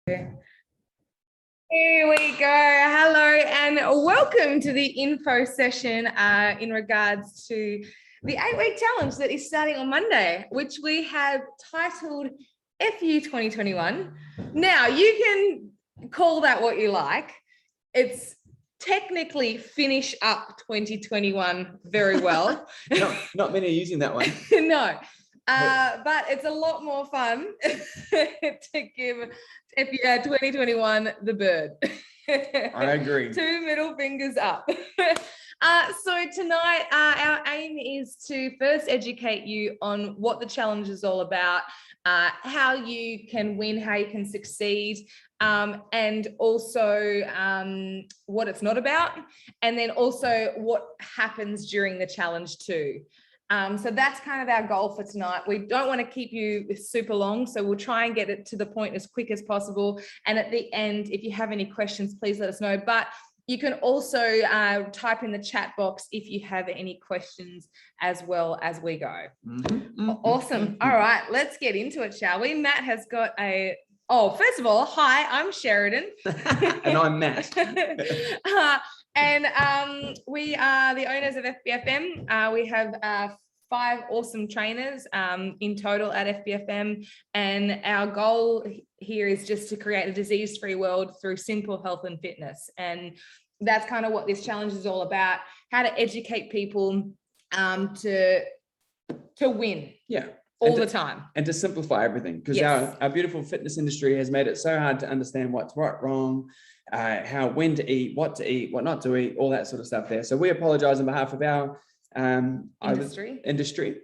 Here we go. Hello and welcome to the info session in regards to the 8-week challenge that is starting on Monday, which we have titled FU2021. Now, you can call that what you like. It's technically finish up 2021 very well. Not many are using that one. No. But it's a lot more fun to give 2021 the bird. I agree. 2 middle fingers up. So tonight, our aim is to first educate you on what the challenge is all about, how you can win, how you can succeed, and also what it's not about, and then also what happens during the challenge too. So that's kind of our goal for tonight. We don't want to keep you super long, so we'll try and get it to the point as quick as possible. And at the end, if you have any questions, please let us know. But you can also type in the chat box if you have any questions as well as we go. Awesome. All right, let's get into it, shall we? Matt has got a... Oh, first of all, hi, I'm Sheridan. And I'm Matt. And we are the owners of FBFM. We have 5 awesome trainers in total at FBFM. And our goal here is just to create a disease-free world through simple health and fitness. And that's kind of what this challenge is all about, how to educate people to win. Yeah. All the time. And to simplify everything, because yes. our beautiful fitness industry has made it so hard to understand what's right, wrong, when to eat, what not to eat, all that sort of stuff there. So we apologize on behalf of our industry.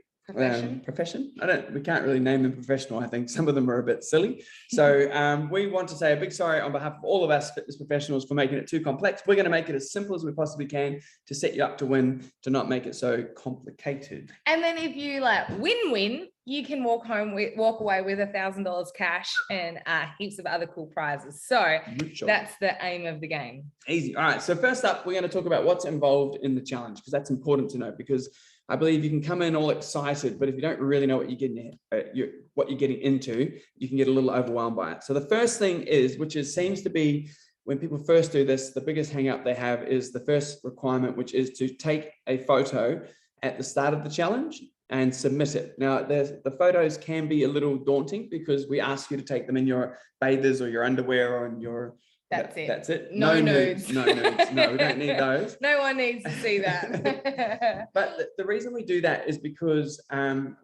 Profession. We can't really name them professional. I think some of them are a bit silly. So we want to say a big sorry on behalf of all of us fitness professionals for making it too complex. We're going to make it as simple as we possibly can to set you up to win, to not make it so complicated. And then if you like win, you can walk away with $1,000 cash and heaps of other cool prizes. So that's the aim of the game. Easy. All right. So first up, we're going to talk about what's involved in the challenge, because that's important to know, because I believe you can come in all excited, but if you don't really know what you're getting into, you can get a little overwhelmed by it. So the first thing is, seems to be when people first do this, the biggest hang up they have is the first requirement, which is to take a photo at the start of the challenge and submit it. Now, the photos can be a little daunting because we ask you to take them in your bathers or your underwear or in your... That's it. No nudes. No nudes. No, we don't need those. No one needs to see that. But the reason we do that is because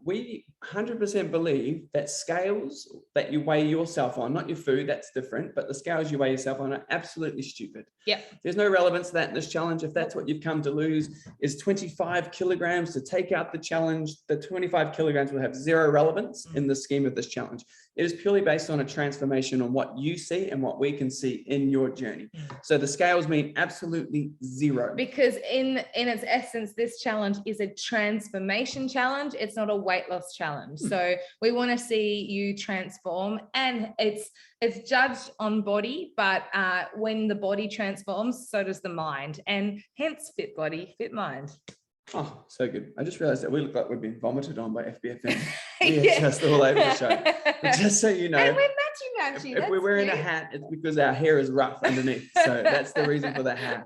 we 100% believe that scales that you weigh yourself on, not your food, that's different, but the scales you weigh yourself on are absolutely stupid. Yeah. There's no relevance to that in this challenge. If that's what you've come to lose is 25 kilograms to take out the challenge, the 25 kilograms will have zero relevance in the scheme of this challenge. It is purely based on a transformation on what you see and what we can see in your journey. So the scales mean absolutely zero. Because in its essence, this challenge is a transformation challenge. It's not a weight loss challenge. So we want to see you transform, and it's judged on body, but when the body transforms, so does the mind, and hence fit body, fit mind. Oh, so good. I just realized that we look like we've been vomited on by FBFM. We are just all over the show. But just so you know, and we're matching. If we're wearing a hat, it's because our hair is rough underneath. So that's the reason for the hat.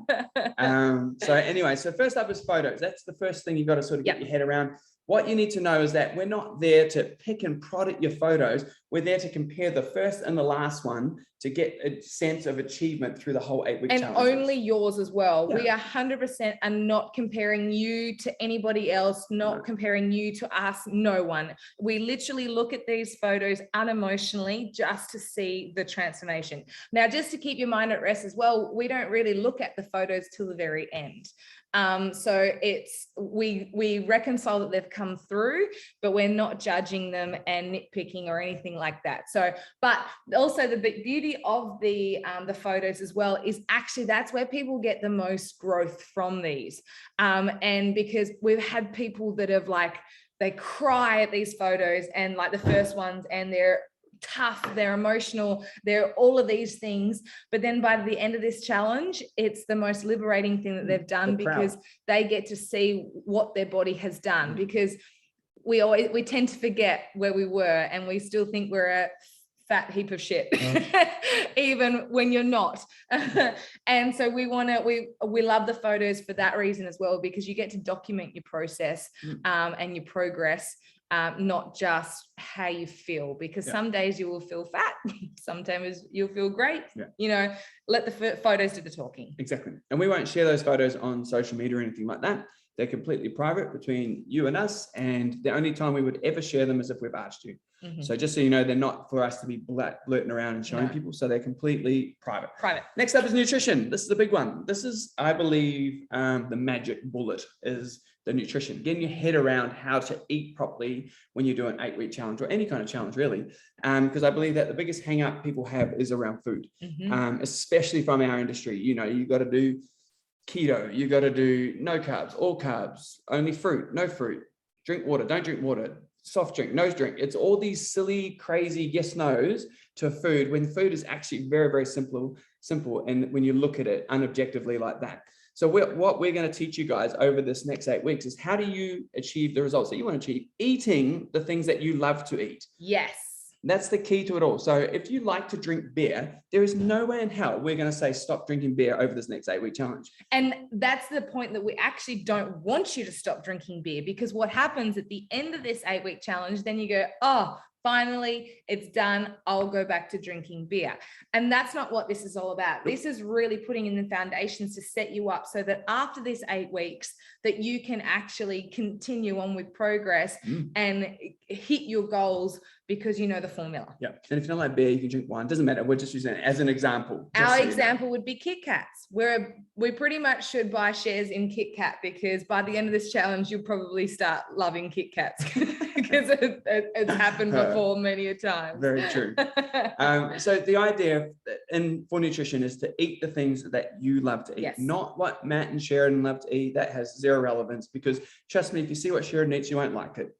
So anyway, so first up is photos. That's the first thing you've got to sort of get your head around. What you need to know is that we're not there to pick and prod at your photos. We're there to compare the first and the last one to get a sense of achievement through the whole 8-week challenge. And only yours as well. Yeah. We 100% are not comparing you to anybody else, not comparing you to us, no one. We literally look at these photos unemotionally just to see the transformation. Now, just to keep your mind at rest as well, we don't really look at the photos till the very end. So we reconcile that they've come through, but we're not judging them and nitpicking or anything like that. So, but also the beauty of the photos as well is actually that's where people get the most growth from these. And because we've had people that have they cry at these photos and like the first ones, and they're tough, they're emotional, they're all of these things, but then by the end of this challenge, it's the most liberating thing that they've done, because they get to see what their body has done. Because we tend to forget where we were, and we still think we're a fat heap of shit, even when you're not. And so we love the photos for that reason as well, because you get to document your process and your progress, not just how you feel, because some days you will feel fat, sometimes you'll feel great. You know, let the photos do the talking. Exactly. And we won't share those photos on social media or anything like that. They're completely private between you and us, and the only time we would ever share them is if we've asked you. So just so you know, they're not for us to be blurting around and showing people, so they're completely private. Next up is nutrition. This is the big one. This is, I believe, the magic bullet is the nutrition, getting your head around how to eat properly when you do an 8-week challenge or any kind of challenge, really. Because I believe that the biggest hang up people have is around food, especially from our industry. You know, you got to do keto, you got to do no carbs, all carbs, only fruit, no fruit, drink water, don't drink water, soft drink, no drink. It's all these silly, crazy yes, no's to food, when food is actually very, very simple. And when you look at it unobjectively like that. So what we're going to teach you guys over this next 8 weeks is how do you achieve the results that you want to achieve, eating the things that you love to eat. Yes. That's the key to it all. So if you like to drink beer, there is no way in hell we're going to say stop drinking beer over this next 8-week challenge. And that's the point, that we actually don't want you to stop drinking beer, because what happens at the end of this 8-week challenge, then you go, oh, finally, it's done. I'll go back to drinking beer. And that's not what this is all about. This is really putting in the foundations to set you up so that after this 8 weeks, that you can actually continue on with progress and hit your goals, because you know the formula. Yeah. And if you don't like beer, you can drink wine. Doesn't matter. We're just using it as an example. Our example would be Kit Kats. We pretty much should buy shares in Kit Kat, because by the end of this challenge, you'll probably start loving Kit Kats, because it's happened before many a time. Very true. So the idea for nutrition is to eat the things that you love to eat, not what Matt and Sheridan love to eat. That has zero relevance, because trust me, if you see what Sheridan eats, you won't like it.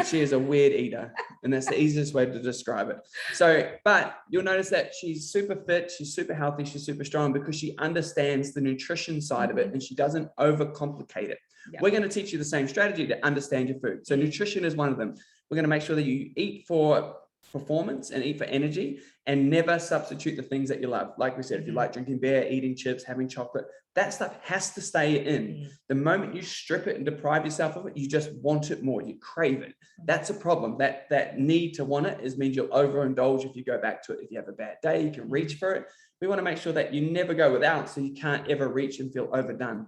She is a weird eater, and that's the easiest way to describe it. So, but you'll notice that she's super fit, she's super healthy, she's super strong, because she understands the nutrition side of it, and she doesn't overcomplicate it. We're going to teach you the same strategy to understand your food. So nutrition is one of them. We're going to make sure that you eat for performance and eat for energy, and never substitute the things that you love. Like we said, if you like drinking beer, eating chips, having chocolate, that stuff has to stay in. The moment you strip it and deprive yourself of it, you just want it more, you crave it. That's a problem. That need to want it means you'll overindulge if you go back to it. If you have a bad day, you can reach for it. We want to make sure that you never go without, so you can't ever reach and feel overdone.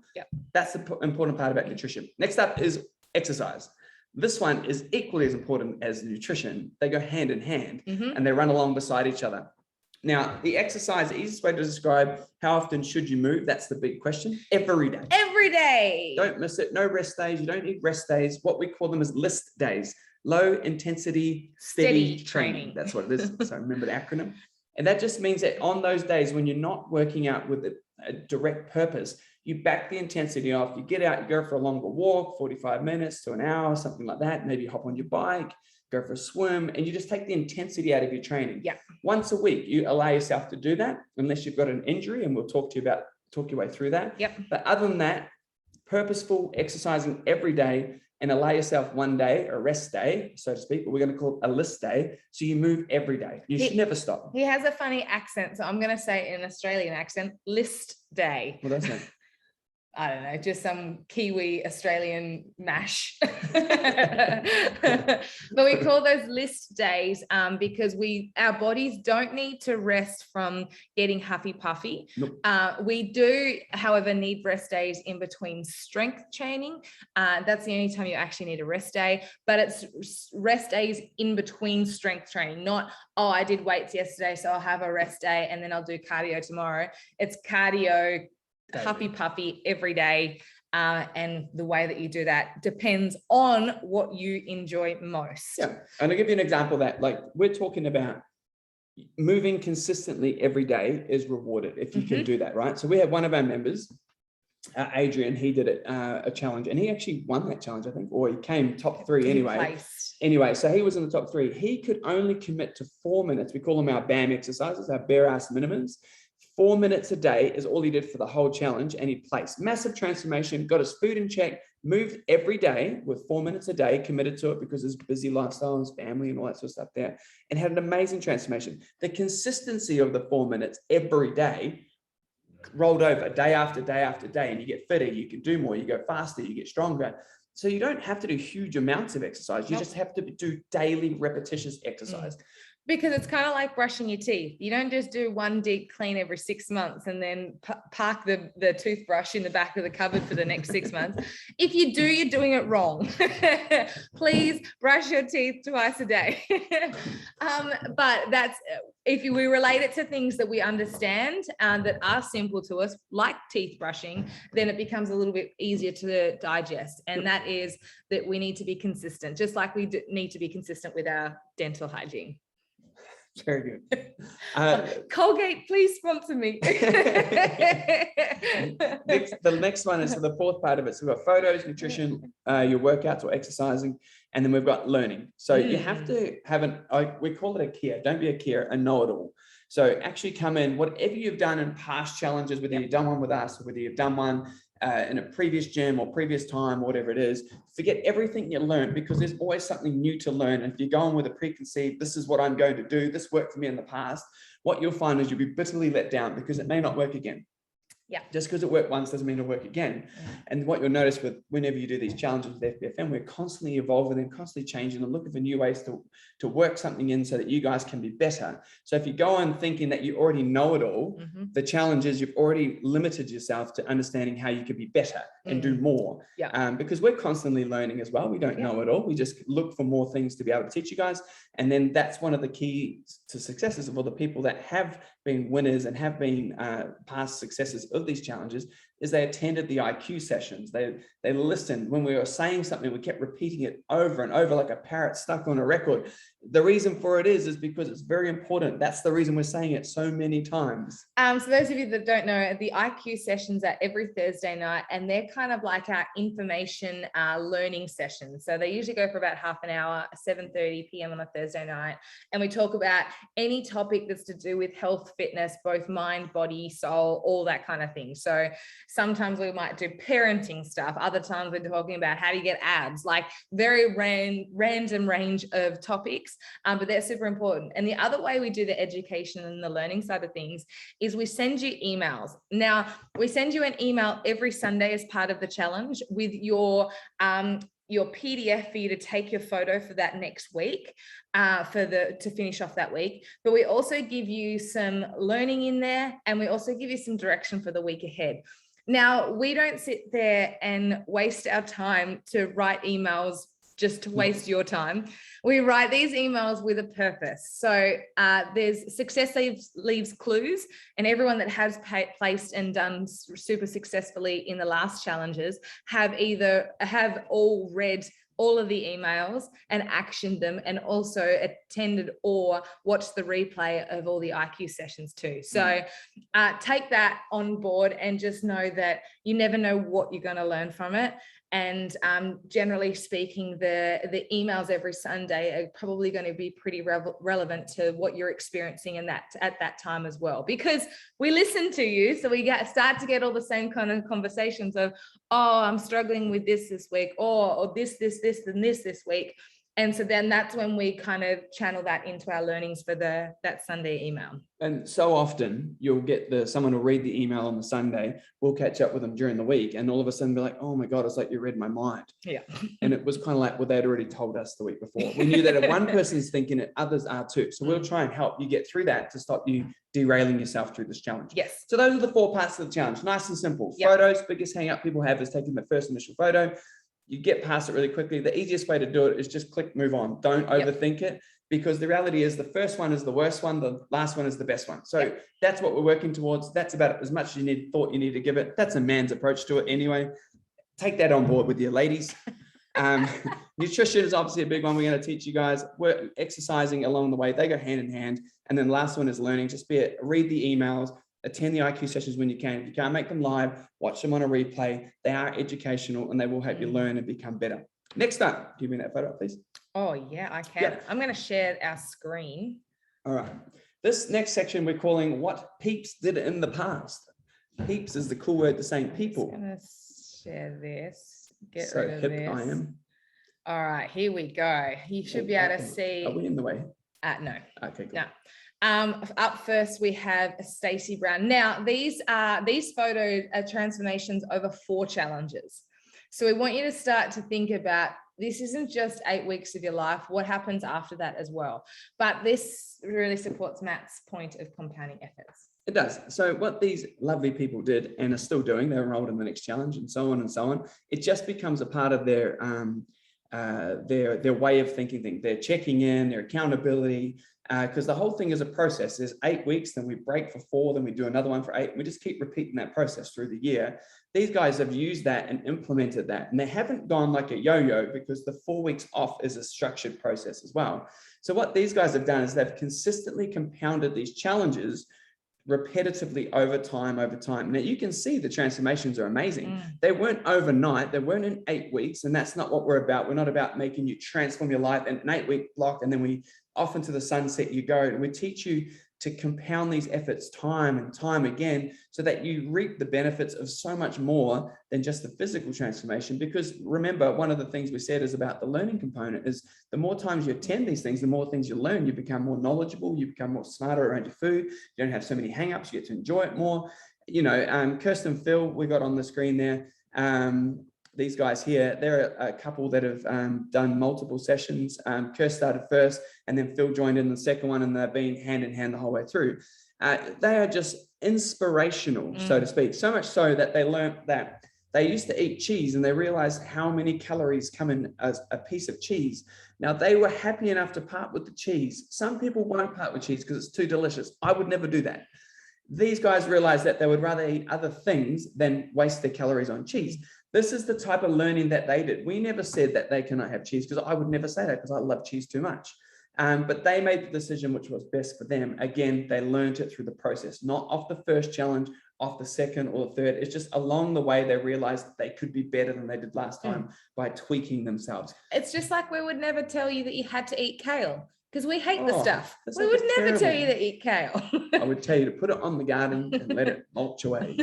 That's the important part about nutrition. Next up is exercise. This one is equally as important as nutrition. They go hand in hand, and they run along beside each other. Now, the exercise, the easiest way to describe how often should you move, that's the big question. Every day. Every day. Don't miss it. No rest days. You don't need rest days. What we call them is LIST days. Low intensity, steady training. That's what it is. So remember the acronym. And that just means that on those days when you're not working out with a direct purpose, you back the intensity off, you get out, you go for a longer walk, 45 minutes to an hour, something like that. Maybe you hop on your bike, go for a swim, and you just take the intensity out of your training. Once a week, you allow yourself to do that, unless you've got an injury, and we'll talk your way through that. But other than that, purposeful exercising every day, and allow yourself one day, a rest day, so to speak, but we're going to call it a list day. So you move every day. You should never stop. He has a funny accent, so I'm going to say it in an Australian accent, list day. What does that? I don't know, just some Kiwi Australian mash. But we call those list days because our bodies don't need to rest from getting huffy puffy. We do, however, need rest days in between strength training. That's the only time you actually need a rest day, but it's rest days in between strength training, not, oh, I did weights yesterday, so I'll have a rest day and then I'll do cardio tomorrow. It's cardio, huffy puffy every day, and the way that you do that depends on what you enjoy most. And I'll give you an example of that. Like, we're talking about moving consistently every day is rewarded if you can do that, right? So we have one of our members, Adrian, he did a challenge, and he actually won that challenge, I think, or he came top 3 anyway. So he was in the top 3. He could only commit to 4 minutes. We call them our BAM exercises, our bare ass minimums. 4 minutes a day is all he did for the whole challenge, and he placed. Massive transformation, got his food in check, moved every day with 4 minutes a day, committed to it because his busy lifestyle and his family and all that sort of stuff there, and had an amazing transformation. The consistency of the 4 minutes every day rolled over day after day after day, and you get fitter, you can do more, you go faster, you get stronger. So you don't have to do huge amounts of exercise. You just have to do daily repetitious exercise. Because it's kind of like brushing your teeth. You don't just do one deep clean every 6 months and then park the toothbrush in the back of the cupboard for the next 6 months. If you do, you're doing it wrong. Please brush your teeth twice a day. But that's, if we relate it to things that we understand that are simple to us, like teeth brushing, then it becomes a little bit easier to digest. And that is that we need to be consistent, just like we need to be consistent with our dental hygiene. Very good. Colgate, please sponsor me. The next one is the fourth part of it. So we've got photos, nutrition, your workouts or exercising, and then we've got learning. So you have to have we call it a Kia. Don't be a Kia, a know-it-all. So actually come in, whatever you've done in past challenges, whether you've done one with us or whether you've done one in a previous gym or previous time, or whatever it is, forget everything you learned, because there's always something new to learn. And if you're going with a preconceived, this is what I'm going to do, this worked for me in the past, what you'll find is you'll be bitterly let down because it may not work again. Yeah. Just because it worked once doesn't mean it'll work again. And what you'll notice with whenever you do these challenges with FBFM, we're constantly evolving and constantly changing and looking for new ways to work something in so that you guys can be better. So if you go on thinking that you already know it all, the challenge is you've already limited yourself to understanding how you could be better and do more. Because we're constantly learning as well. We don't know it all. We just look for more things to be able to teach you guys. And then that's one of the keys to successes of all the people that have been winners and have been past successes of these challenges, is they attended the IQ sessions. They listened. When we were saying something, we kept repeating it over and over like a parrot stuck on a record. The reason for it is because it's very important. That's the reason we're saying it so many times. So those of you that don't know, the IQ sessions are every Thursday night, and they're kind of like our information learning sessions. So they usually go for about half an hour, 7:30 p.m. on a Thursday night. And we talk about any topic that's to do with health, fitness, both mind, body, soul, all that kind of thing. So sometimes we might do parenting stuff. Other times we're talking about how do you get abs, like very random range of topics, but they're super important. And the other way we do the education and the learning side of things is we send you emails. Now, we send you an email every Sunday as part of the challenge with your PDF for you to take your photo for that next week, to finish off that week. But we also give you some learning in there, and we also give you some direction for the week ahead. Now, we don't sit there and waste our time to write emails just to waste your time. We write these emails with a purpose. So there's success leaves clues, and everyone that has placed and done super successfully in the last challenges have all read all of the emails and actioned them, and also attended or watched the replay of all the IQ sessions too. So take that on board and just know that you never know what you're going to learn from it. And generally speaking, the emails every Sunday are probably going to be pretty relevant to what you're experiencing at that time as well, because we listen to you. So we start to get all the same kind of conversations of, oh, I'm struggling with this week, or this, and this week. And so then that's when we kind of channel that into our learnings for that Sunday email. And so often you'll get someone will read the email on the Sunday, we'll catch up with them during the week, and all of a sudden be like, oh my God, it's like you read my mind. Yeah. And it was kind of like, well, they'd already told us the week before. We knew that if one person's thinking it, others are too. So we'll try and help you get through that to stop you derailing yourself through this challenge. Yes. So those are the 4 parts of the challenge. Nice and simple. Yep. Photos, biggest hang up people have is taking the first initial photo. You get past it really quickly. The easiest way to do it is just click, move on. Don't overthink it, because the reality is the first one is the worst one. The last one is the best one. So that's what we're working towards. That's about as much as you thought you need to give it. That's a man's approach to it anyway. Take that on board with your ladies. Nutrition is obviously a big one. We're going to teach you guys. We're exercising along the way. They go hand in hand. And then the last one is learning. Just read the emails, attend the IQ sessions when you can. If you can't make them live, watch them on a replay. They are educational and they will help you learn and become better. Next up, give me that photo, please. Oh, yeah, I can. Yeah. I'm going to share our screen. All right. This next section we're calling What Peeps Did in the Past. Peeps is the cool word to saying people. I'm going to share this. get So rid of hip this. I am. All right, here we go. You should be able to see. Are we in the way? No. Okay, cool. No. Up first, we have Stacey Brown. Now, these photos are transformations over 4 challenges. So we want you to start to think about, this isn't just 8 weeks of your life, what happens after that as well. But this really supports Matt's point of compounding efforts. It does. So what these lovely people did and are still doing, they're enrolled in the next challenge and so on and so on. It just becomes a part of their way of thinking things. They're checking in, their accountability, because the whole thing is a process. There's 8 weeks, then we break for 4, then we do another one for 8. We just keep repeating that process through the year. These guys have used that and implemented that, and they haven't gone like a yo-yo, because the 4 weeks off is a structured process as well. So what these guys have done is they've consistently compounded these challenges repetitively over time. Now you can see the transformations are amazing. They weren't overnight, they weren't in 8 weeks, and that's not what we're about. We're not about making you transform your life in an 8-week block and then we off into the sunset you go. We teach you to compound these efforts time and time again, so that you reap the benefits of so much more than just the physical transformation. Because remember, one of the things we said is about the learning component is the more times you attend these things, the more things you learn. You become more knowledgeable, you become more smarter around your food, you don't have so many hang-ups, you get to enjoy it more. You know, Kirsten, Phil, we got on the screen there. These guys here, they're a couple that have done multiple sessions. Kirsten started first, and then Phil joined in the second one, and they've been hand in hand the whole way through. They are just inspirational, so to speak, so much so that they learned that they used to eat cheese and they realized how many calories come in as a piece of cheese. Now, they were happy enough to part with the cheese. Some people won't part with cheese because it's too delicious. I would never do that. These guys realized that they would rather eat other things than waste their calories on cheese. This is the type of learning that they did. We never said that they cannot have cheese, because I would never say that, because I love cheese too much. But they made the decision which was best for them. Again, they learned it through the process, not off the first challenge, off the second or the third. It's just along the way they realized that they could be better than they did last time by tweaking themselves. It's just like we would never tell you that you had to eat kale, because we hate the stuff. We like would never tell you to eat kale. I would tell you to put it on the garden and let it mulch away.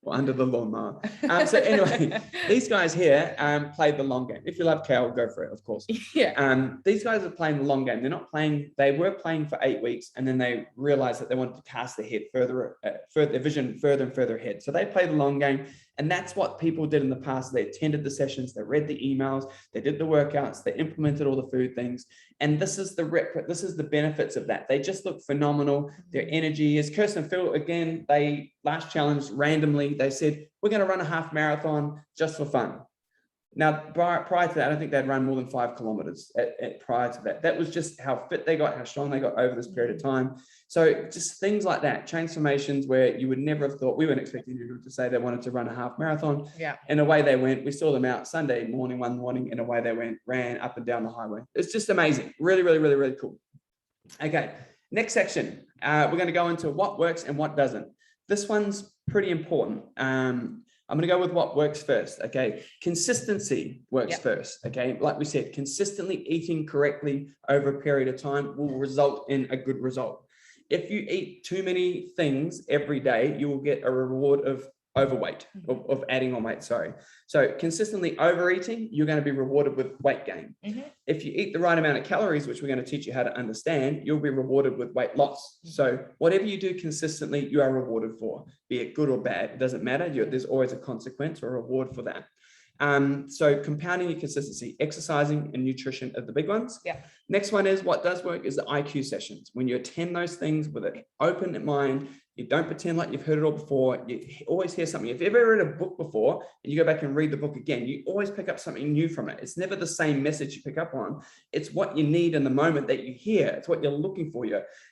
Or under the lawnmower. So anyway, these guys here played the long game. If you love kale, go for it, of course. Yeah. These guys are playing the long game. They're not playing. They were playing for 8 weeks, and then they realized that they wanted to cast their head further, their vision further and further ahead. So they played the long game, and that's what people did in the past. They attended the sessions, they read the emails, they did the workouts, they implemented all the food things, and this is the benefits of that. They just look phenomenal. Their energy is. Kirsten and Phil, again, they last challenge randomly. They said, we're going to run a half marathon just for fun. Now, prior to that, I don't think they'd run more than 5 kilometers prior to that. That was just how fit they got, how strong they got over this period of time. So just things like that, transformations where you would never have thought. We weren't expecting anyone to say they wanted to run a half marathon. Yeah. And away they went. We saw them out Sunday morning, one morning, and away they went, ran up and down the highway. It's just amazing. Really, really, really, really cool. Okay, next section. We're going to go into what works and what doesn't. This one's pretty important. I'm going to go with what works first. Okay. Consistency works first. Okay. Like we said, consistently eating correctly over a period of time will result in a good result. If you eat too many things every day, you will get a reward of overweight, of adding on weight, sorry. So consistently overeating, you're going to be rewarded with weight gain. If you eat the right amount of calories, which we're going to teach you how to understand, you'll be rewarded with weight loss. So whatever you do consistently, you are rewarded for, be it good or bad. It doesn't matter. There's always a consequence or a reward for that. So compounding your consistency, exercising and nutrition are the big ones. Yeah. Next one is what does work is the IQ sessions. When you attend those things with an open mind, you don't pretend like you've heard it all before. You always hear something. If you've ever read a book before and you go back and read the book again, you always pick up something new from it. It's never the same message you pick up on. It's what you need in the moment that you hear. It's what you're looking for.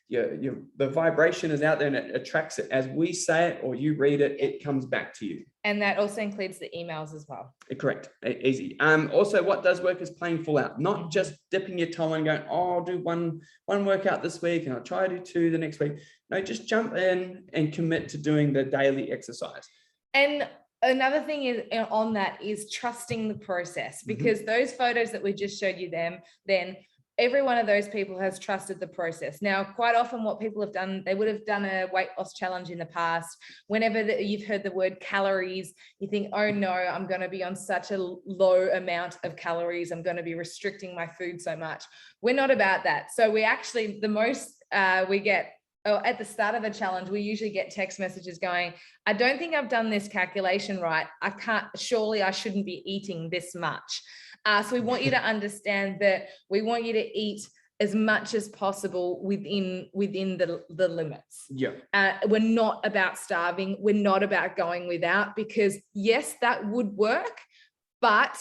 The vibration is out there and it attracts it. As we say it or you read it, it comes back to you. And that also includes the emails as well. Correct. Easy. Also, what does work is playing full out, not just dipping your toe and going, oh, I'll do one workout this week and I'll try to do 2 the next week. No, just jump in and commit to doing the daily exercise. And another thing is on that is trusting the process, because those photos that we just showed you then every one of those people has trusted the process. Now, quite often what people have done, they would have done a weight loss challenge in the past. Whenever you've heard the word calories, you think, oh no, I'm going to be on such a low amount of calories. I'm going to be restricting my food so much. We're not about that. So we actually, the most we get, at the start of a challenge, we usually get text messages going, I don't think I've done this calculation right. Surely I shouldn't be eating this much. So we want you to understand that we want you to eat as much as possible within the limits. Yeah. We're not about starving. We're not about going without, because yes, that would work, but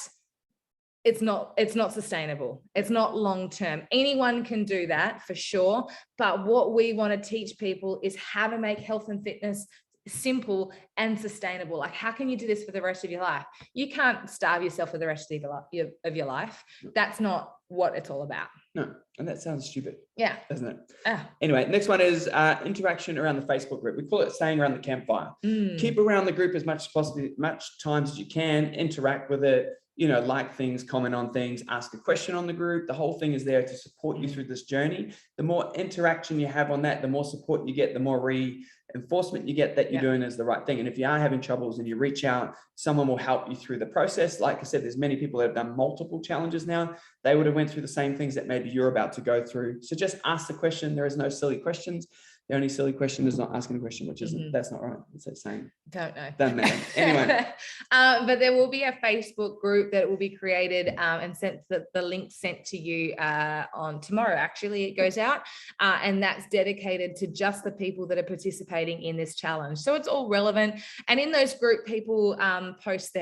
it's not sustainable. It's not long-term. Anyone can do that for sure. But what we want to teach people is how to make health and fitness simple and sustainable. Like, how can you do this for the rest of your life? You can't starve yourself for the rest of your life. That's not what it's all about. No, and that sounds stupid. Yeah. Doesn't it? Anyway, next one is interaction around the Facebook group. We call it staying around the campfire. Keep around the group as much as possible, much times as you can, interact with it, like things, comment on things, ask a question on the group. The whole thing is there to support you through this journey. The more interaction you have on that, the more support you get, the more reinforcement you get that you're doing is the right thing. And if you are having troubles and you reach out, someone will help you through the process. Like I said, there's many people that have done multiple challenges now. They would have went through the same things that maybe you're about to go through. So just ask the question. There is no silly questions. The only silly question is not asking a question, which isn't, that's not right. It's that same. Don't know. Doesn't matter. Anyway. But there will be a Facebook group that will be created and sent the link sent to you on tomorrow. Actually, it goes out and that's dedicated to just the people that are participating in this challenge. So it's all relevant. And in those group, people post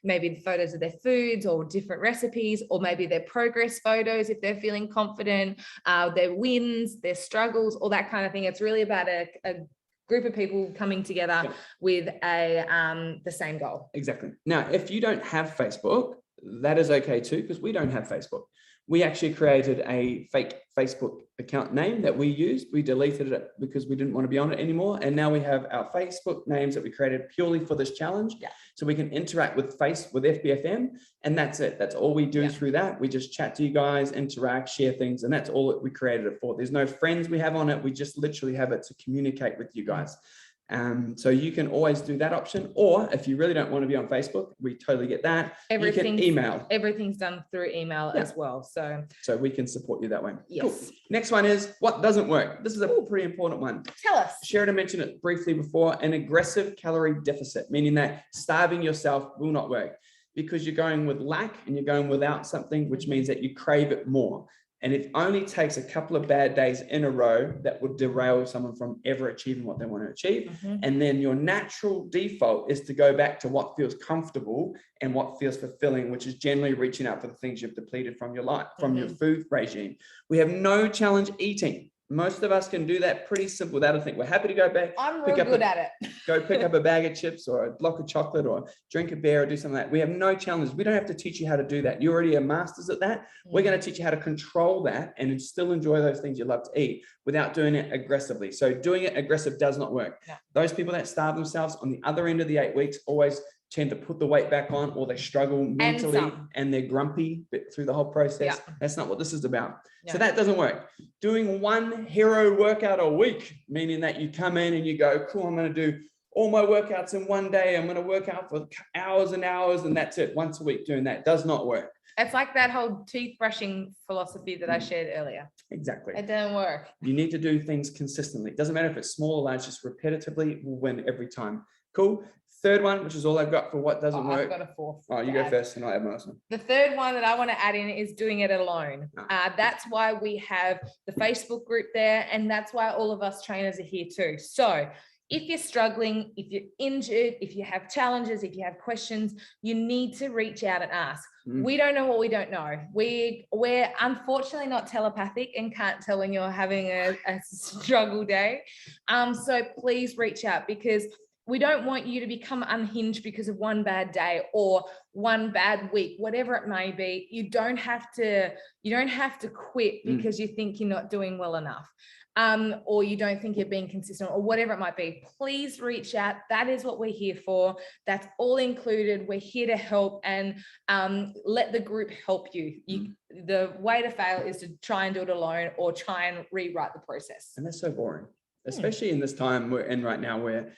maybe photos of their foods or different recipes, or maybe their progress photos if they're feeling confident, their wins, their struggles, all that kind of thing. It's really about a group of people coming together with the same goal. Exactly. Now, if you don't have Facebook, that is okay too, because we don't have Facebook. We actually created a fake Facebook account name that we used. We deleted it because we didn't want to be on it anymore. And now we have our Facebook names that we created purely for this challenge. Yeah. So we can interact with FBFM, and that's it. That's all we do through that. We just chat to you guys, interact, share things, and that's all that we created it for. There's no friends we have on it. We just literally have it to communicate with you guys. So you can always do that option, or if you really don't want to be on Facebook, we totally get that. You can email. Everything's done through email as well. So we can support you that way. Yes. Cool. Next one is what doesn't work. This is a pretty important one. Tell us. Sheridan mentioned it briefly before. An aggressive calorie deficit, meaning that starving yourself will not work because you're going with lack and you're going without something, which means that you crave it more. And it only takes a couple of bad days in a row that would derail someone from ever achieving what they want to achieve. And then your natural default is to go back to what feels comfortable and what feels fulfilling, which is generally reaching out for the things you've depleted from your life, from your food regime. We have no challenge eating. Most of us can do that pretty simple without a thing. We're happy to go back. I'm real good at it. Go pick up a bag of chips or a block of chocolate or drink a beer or do something like that. We have no challenge. We don't have to teach you how to do that. You already are masters at that. We're going to teach you how to control that and still enjoy those things you love to eat without doing it aggressively. So doing it aggressive does not work. No. Those people that starve themselves on the other end of the 8 weeks always tend to put the weight back on, or they struggle mentally and they're grumpy through the whole process. That's not what this is about. So that doesn't work. Doing one hero workout a week, meaning that you come in and you go, cool, I'm going to do all my workouts in one day. I'm going to work out for hours and hours and that's it. Once a week doing that does not work. It's like that whole teeth brushing philosophy that I shared earlier. Exactly. It doesn't work. You need to do things consistently. It doesn't matter if it's small or large, just repetitively will win every time. Cool. Third one, which is all I've got for what doesn't work. I've got a fourth. Oh, you go first and I'll add my last one. The third one that I want to add in is doing it alone. That's why we have the Facebook group there. And that's why all of us trainers are here too. So if you're struggling, if you're injured, if you have challenges, if you have questions, you need to reach out and ask. We don't know what we don't know. We're unfortunately not telepathic and can't tell when you're having a struggle day. So please reach out, because we don't want you to become unhinged because of one bad day or one bad week, whatever it may be. You don't have to quit because you think you're not doing well enough. or you don't think you're being consistent or whatever it might be, please reach out. That is what we're here for. That's all included. We're here to help, and let the group help you. The way to fail is to try and do it alone or try and rewrite the process. And that's so boring, especially in this time we're in right now, where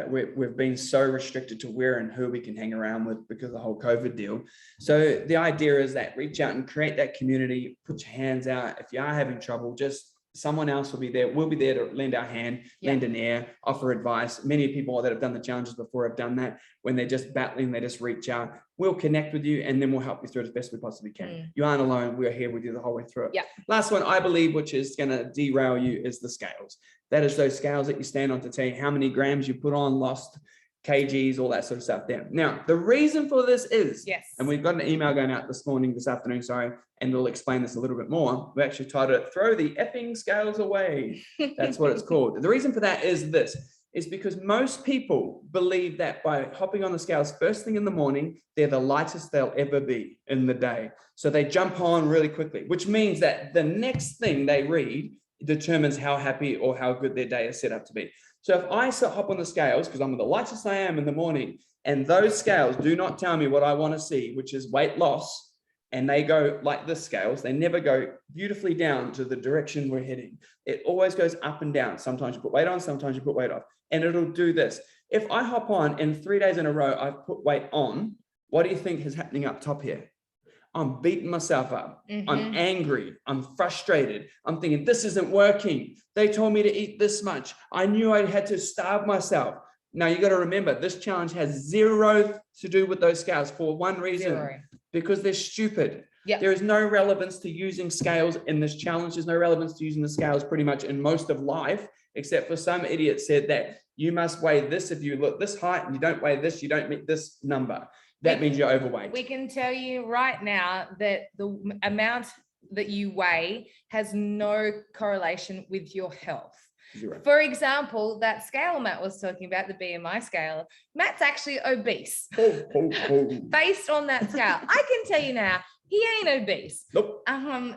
we've been so restricted to where and who we can hang around with because of the whole COVID deal. So the idea is that reach out and create that community, put your hands out. If you are having trouble, just someone else will be there. We'll be there to lend our hand, lend an ear, offer advice. Many people that have done the challenges before have done that. When they're just battling, they just reach out. We'll connect with you, and then we'll help you through it as best we possibly can. You aren't alone. We're here with you the whole way through it. Last one, I believe, which is going to derail you, is the scales. That is those scales that you stand on to tell you how many grams you put on, lost, kgs, all that sort of stuff there. Now, the reason for this is, and we've got an email going out this afternoon, and it'll explain this a little bit more. We actually titled it, "Throw the effing scales away." That's what it's called. The reason for that is this, is because most people believe that by hopping on the scales first thing in the morning, they're the lightest they'll ever be in the day. So they jump on really quickly, which means that the next thing they read determines how happy or how good their day is set up to be. So if I hop on the scales, because I'm the lightest I am in the morning, and those scales do not tell me what I want to see, which is weight loss, and they go like this scales, they never go beautifully down to the direction we're heading. It always goes up and down. Sometimes you put weight on, sometimes you put weight off, and it'll do this. If I hop on and 3 days in a row, I've put weight on, what do you think is happening up top here? I'm beating myself up. I'm angry. I'm frustrated. I'm thinking, this isn't working. They told me to eat this much. I knew I had to starve myself. Now you got to remember, this challenge has zero to do with those scales for one reason, because they're stupid. There is no relevance to using scales in this challenge. There's no relevance to using the scales pretty much in most of life, except for some idiot said that you must weigh this if you look this height and you don't weigh this, you don't meet this number. That means you're overweight. We can tell you right now that the amount that you weigh has no correlation with your health. Zero. For example, that scale Matt was talking about, the BMI scale, Matt's actually obese. Based on that scale. I can tell you now, he ain't obese. Nope.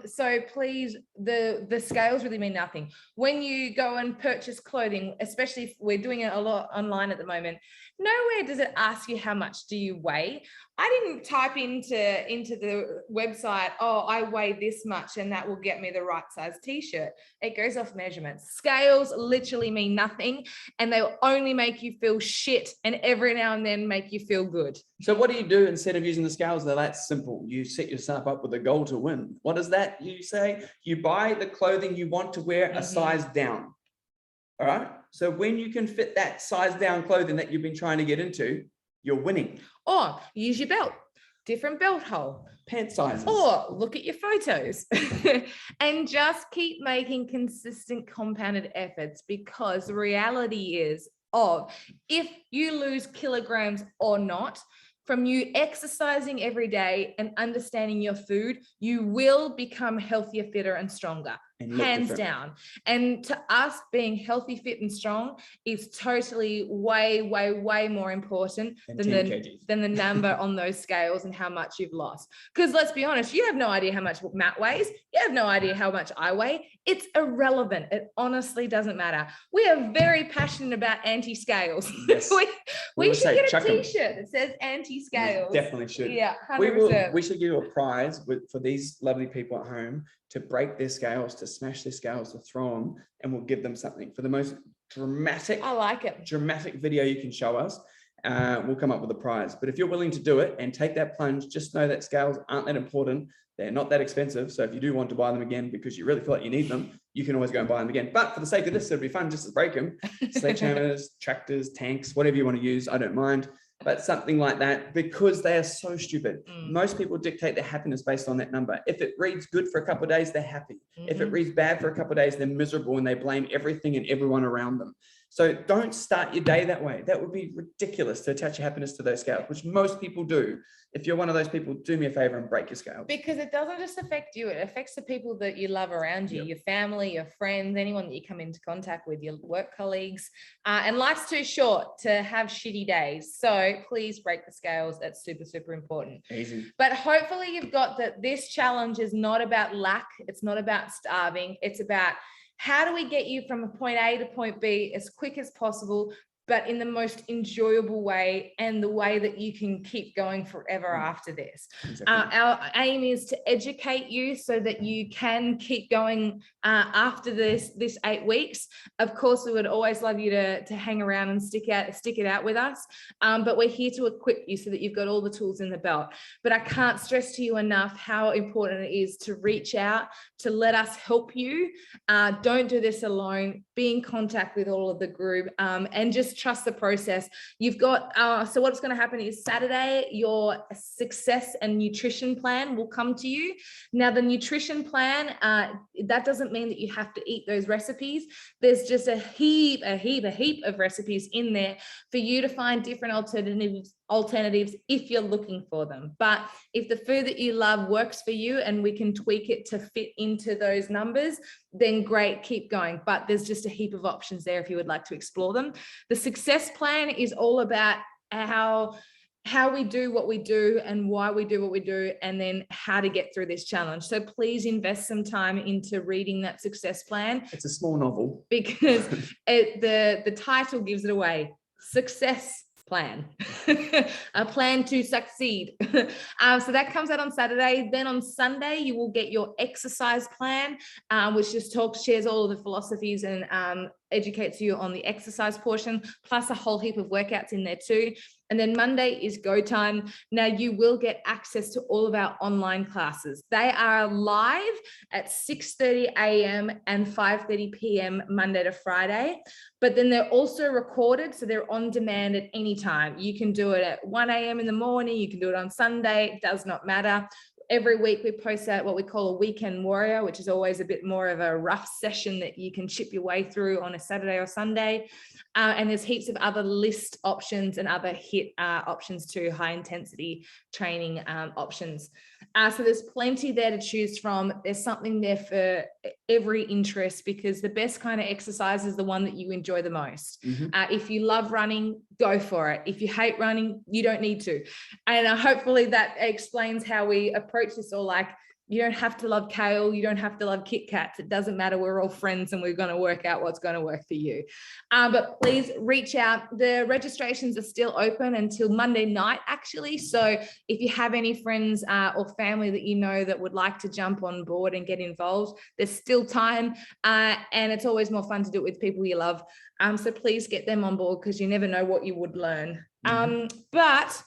So please, the scales really mean nothing. When you go and purchase clothing, especially if we're doing it a lot online at the moment, nowhere does it ask you how much do you weigh. I didn't type into the website, oh, I weigh this much and that will get me the right size t-shirt. It goes off measurements. Scales literally mean nothing, and they'll only make you feel shit and every now and then make you feel good. So what do you do instead of using the scales? Though that's simple. You set yourself up with a goal to win. What is that you say? You buy the clothing you want to wear a size down. All right. So when you can fit that size down clothing that you've been trying to get into, you're winning. Or use your belt, different belt hole. Pant sizes. Or look at your photos and just keep making consistent compounded efforts, because the reality is if you lose kilograms or not, from you exercising every day and understanding your food, you will become healthier, fitter, and stronger. Hands down. And to us, being healthy, fit, and strong is totally way, way, way more important than the number on those scales and how much you've lost. Because let's be honest, you have no idea how much Matt weighs. You have no idea how much I weigh. It's irrelevant. It honestly doesn't matter. We are very passionate about anti-scales. Yes. we should get a t-shirt that says anti-scales. We definitely should. Yeah, 100%. We should give you a prize for these lovely people at home to break their scales, to smash their scales, to throw them, and we'll give them something for the most dramatic. I like it. Dramatic video you can show us. We'll come up with a prize. But if you're willing to do it and take that plunge, just know that scales aren't that important. They're not that expensive. So if you do want to buy them again because you really feel like you need them, you can always go and buy them again. But for the sake of this, it'll be fun just to break them. Sledgehammers, tractors, tanks, whatever you want to use, I don't mind. But something like that, because they are so stupid. Most people dictate their happiness based on that number. If it reads good for a couple of days, they're happy. If it reads bad for a couple of days, they're miserable and they blame everything and everyone around them. So don't start your day that way. That would be ridiculous to attach your happiness to those scales, which most people do. If you're one of those people, do me a favor and break your scales. Because it doesn't just affect you, it affects the people that you love around you, your family, your friends, anyone that you come into contact with, your work colleagues. And life's too short to have shitty days. So please break the scales. That's super, super important. Easy. But hopefully you've got that this challenge is not about lack. It's not about starving. It's about how do we get you from point A to point B as quick as possible, but in the most enjoyable way and the way that you can keep going forever after this. Exactly. Our aim is to educate you so that you can keep going after this 8 weeks. Of course, we would always love you to hang around and stick it out with us, but we're here to equip you so that you've got all the tools in the belt. But I can't stress to you enough how important it is to reach out, to let us help you. Don't do this alone. Be in contact with all of the group, and just trust the process. You've got, so what's going to happen is Saturday, your success and nutrition plan will come to you. Now, the nutrition plan, that doesn't mean that you have to eat those recipes. There's just a heap of recipes in there for you to find different alternatives if you're looking for them. But if the food that you love works for you and we can tweak it to fit into those numbers, then great, keep going. But there's just a heap of options there if you would like to explore them. The success plan is all about how we do what we do and why we do what we do, and then how to get through this challenge. So please invest some time into reading that success plan. It's a small novel. Because the title gives it away. Success plan. A plan to succeed. So that comes out on Saturday. Then on Sunday, you will get your exercise plan, which just shares all of the philosophies and educates you on the exercise portion, plus a whole heap of workouts in there too. And then Monday is go time. Now you will get access to all of our online classes. They are live at 6:30 a.m. and 5:30 p.m. Monday to Friday, but then they're also recorded, so they're on demand at any time. You can do it at 1 a.m. in the morning, you can do it on Sunday, it does not matter. Every week we post out what we call a weekend warrior, which is always a bit more of a rough session that you can chip your way through on a Saturday or Sunday. And there's heaps of other list options and other HIIT options too, high intensity training options. So there's plenty there to choose from. There's something there for every interest, because the best kind of exercise is the one that you enjoy the most. If you love running, go for it. If you hate running, you don't need to. And hopefully that explains how we approach this all. Like, you don't have to love kale. You don't have to love Kit Kats. It doesn't matter. We're all friends and we're going to work out what's going to work for you. But please reach out. The registrations are still open until Monday night, actually. So if you have any friends or family that you know that would like to jump on board and get involved, there's still time. And it's always more fun to do it with people you love. So please get them on board, because you never know what you would learn. But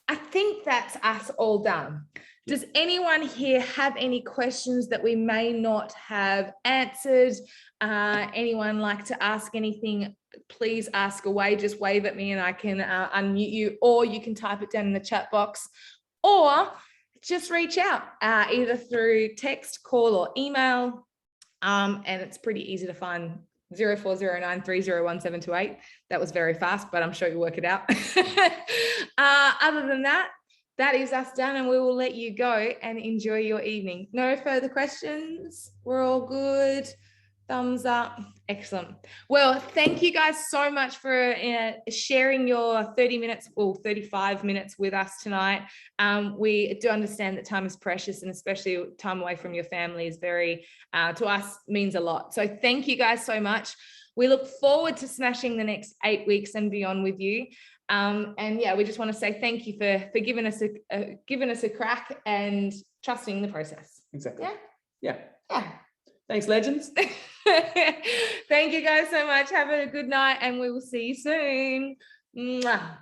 I think that's us all done. Does anyone here have any questions that we may not have answered? Anyone like to ask anything? Please ask away. Just wave at me and I can unmute you, or you can type it down in the chat box, or just reach out either through text, call, or email. And it's pretty easy to find. 0409301728. That was very fast, but I'm sure you'll work it out. Other than that, that is us done, and we will let you go and enjoy your evening. No further questions? We're all good. Thumbs up. Excellent. Well, thank you guys so much for sharing your 30 minutes or 35 minutes with us tonight. We do understand that time is precious, and especially time away from your family is very, to us, means a lot. So thank you guys so much. We look forward to smashing the next 8 weeks and beyond with you. And yeah, we just want to say thank you for giving us a crack and trusting the process. Exactly. Yeah. Thanks, legends. Thank you guys so much. Have a good night, and we will see you soon. Mwah.